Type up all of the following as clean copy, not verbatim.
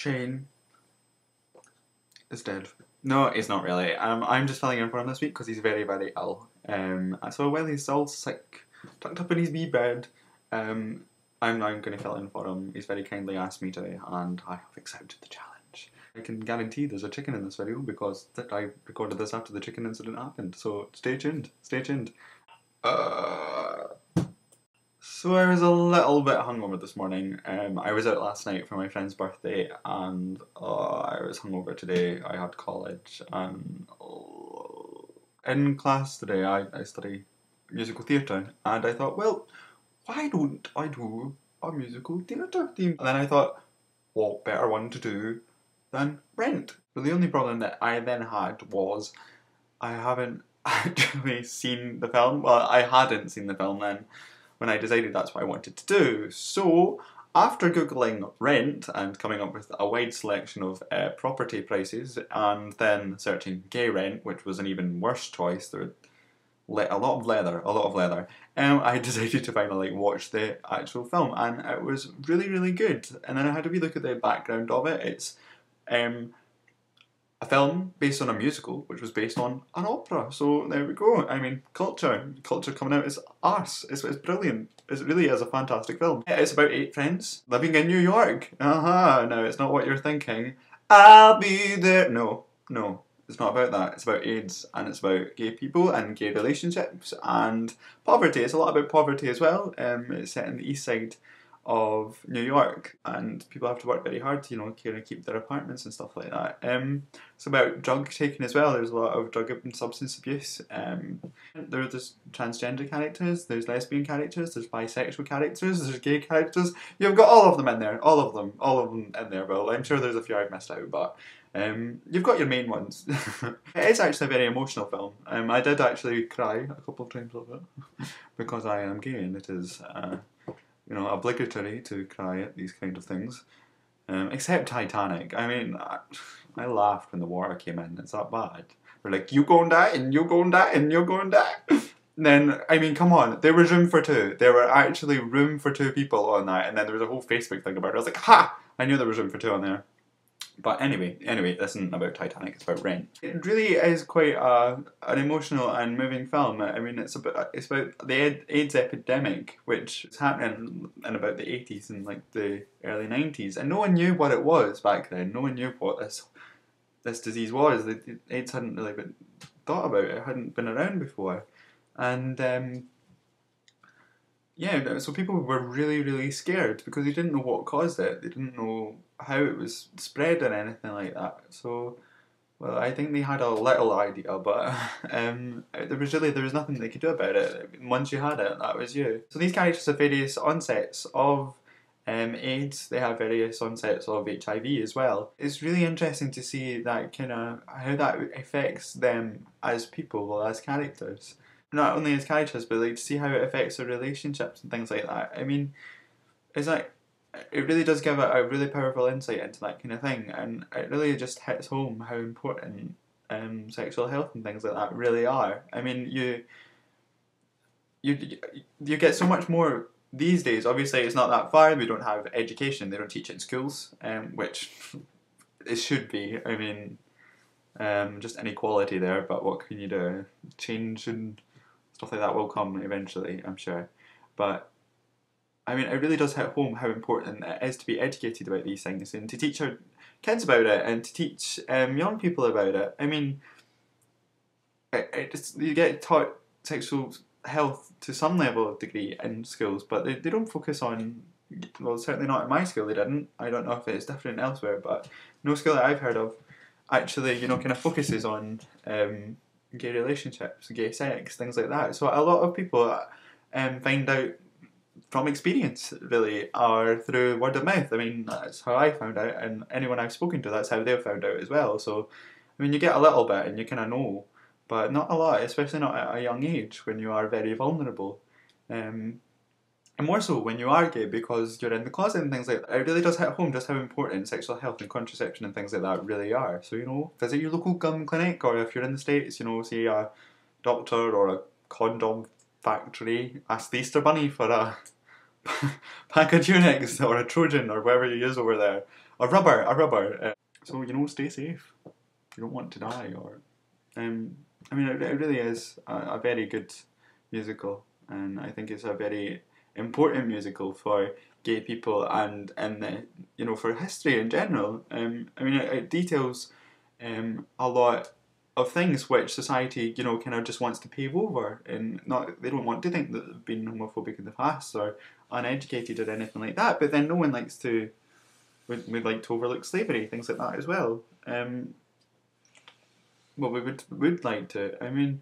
Shane is dead. No, he's not really. I'm just filling in for him this week because he's very, very ill. So while he's still sick, tucked up in his wee bed, I'm now going to fill in for him. He's very kindly asked me to, and I have accepted the challenge. I can guarantee there's a chicken in this video because I recorded this after the chicken incident happened. So stay tuned. Stay tuned. So I was a little bit hungover this morning. I was out last night for my friend's birthday, and I was hungover today. I had college, and in class today I study musical theatre, and I thought, well, why don't I do a musical theatre theme? And then I thought, what better one to do than Rent? But the only problem that I then had was I haven't actually seen the film. Well, I hadn't seen the film then when I decided that's what I wanted to do. So after googling Rent and coming up with a wide selection of property prices, and then searching gay rent, which was an even worse choice, there were a lot of leather, I decided to finally watch the actual film, and it was really, really good. And then I had a wee look at the background of it. It's a film based on a musical, which was based on an opera. So there we go. I mean, culture coming out is arse. It's brilliant. It really is a fantastic film. It's about 8 friends living in New York. No, it's not what you're thinking. I'll be there. No, it's not about that. It's about AIDS, and it's about gay people and gay relationships and poverty. It's a lot about poverty as well. It's set in the East Side of New York, and people have to work very hard to, kind of keep their apartments and stuff like that. It's about drug taking as well. There's a lot of drug and substance abuse. There's transgender characters, there's lesbian characters, there's bisexual characters, there's gay characters. You've got all of them in there, all of them in there. Well, I'm sure there's a few I've missed out, but you've got your main ones. It is actually a very emotional film. I did actually cry a couple of times of it because I am gay, and it is obligatory to cry at these kind of things. Except Titanic. I mean, I laughed when the water came in. It's that bad. We're like, you go and die, and you go and die, and you go and die. Then, I mean, come on. There was room for 2. There were actually room for 2 people on that, and then there was a whole Facebook thing about it. I was like, ha! I knew there was room for 2 on there. But anyway, this isn't about Titanic, it's about Rent. It really is quite an emotional and moving film. I mean, it's about the AIDS epidemic, which was happening in about the 80s and like the early 90s, and no one knew what it was back then. No one knew what this disease was. AIDS hadn't really been thought about. It hadn't been around before, and yeah, so people were really, really scared because they didn't know what caused it. They didn't know how it was spread or anything like that. So, well, I think they had a little idea, but there was nothing they could do about it. Once you had it, that was you. So these characters have various onsets of AIDS. They have various onsets of HIV as well. It's really interesting to see that how that affects them as people, as characters. Not only as characters, but like to see how it affects their relationships and things like that. I mean, it's like, it really does give a really powerful insight into that kind of thing, and it really just hits home how important sexual health and things like that really are. I mean, you get so much more these days. Obviously, it's not that far. We don't have education. They don't teach it in schools, which it should be. I mean, just inequality there, but what can you do? Change and stuff like that will come eventually, I'm sure. But I mean, it really does hit home how important it is to be educated about these things and to teach our kids about it and to teach young people about it. I mean, you get taught sexual health to some level of degree in schools, but they don't focus on, well, certainly not at my school they didn't. I don't know if it's different elsewhere, but no school that I've heard of actually, kind of focuses on gay relationships, gay sex, things like that. So a lot of people find out from experience, really, or through word of mouth. I mean, that's how I found out, and anyone I've spoken to, that's how they've found out as well. So, I mean, you get a little bit and you kind of know, but not a lot, especially not at a young age when you are very vulnerable. And more so when you are gay because you're in the closet and things like that. It really does hit home just how important sexual health and contraception and things like that really are. So, visit your local gun clinic, or if you're in the States, see a doctor or a condom factory. Ask the Easter Bunny for a pack of tunics or a Trojan or whatever you use over there. A rubber. So, you know, stay safe. You don't want to die, or I mean, it really is a very good musical, and I think it's a very important musical for gay people and the, you know, for history in general. I mean, it details a lot of things which society, you know, kind of just wants to pave over, and not, they don't want to think that they've been homophobic in the past or uneducated or anything like that. But then no one likes to would like to overlook slavery, things like that as well. Well, we would like to. I mean,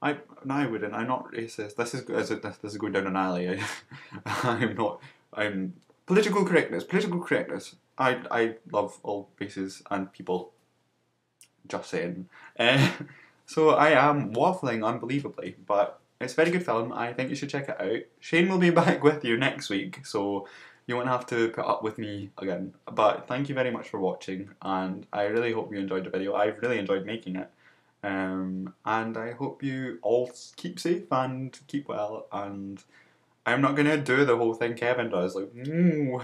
I wouldn't. I'm not racist. This is going down an alley. I'm not. I'm political correctness. Political correctness. I love all races and people. Just saying. So I am waffling unbelievably, but it's a very good film. I think you should check it out. Shane will be back with you next week, so you won't have to put up with me again. But thank you very much for watching, and I really hope you enjoyed the video. I've really enjoyed making it. And I hope you all keep safe and keep well, and I'm not gonna do the whole thing Kevin does, like, ooh.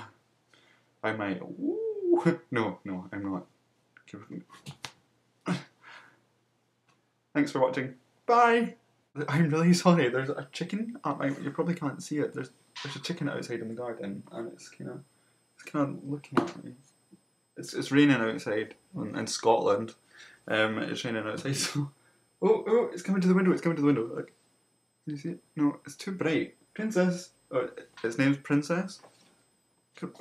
I might, ooh. No, I'm not. Thanks for watching. Bye! I'm really sorry, there's a chicken, you probably can't see it, there's a chicken outside in the garden, and it's kind of looking at me. It's raining outside in Scotland. It's raining outside, so... Oh, it's coming to the window, Look. Can you see it? No, it's too bright. Princess! Oh, its name's Princess?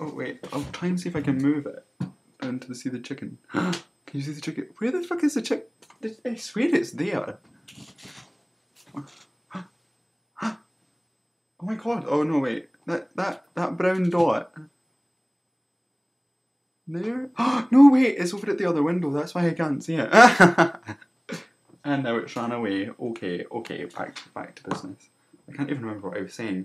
Oh, wait, I'll try and see if I can move it down to see the chicken. Can you see the chicken? Where the fuck is the chicken? I swear it's there. Oh my god, oh no, wait. That brown dot. There? No, wait, it's over at the other window, that's why I can't see it. And now it's ran away. Okay, back to business. I can't even remember what I was saying.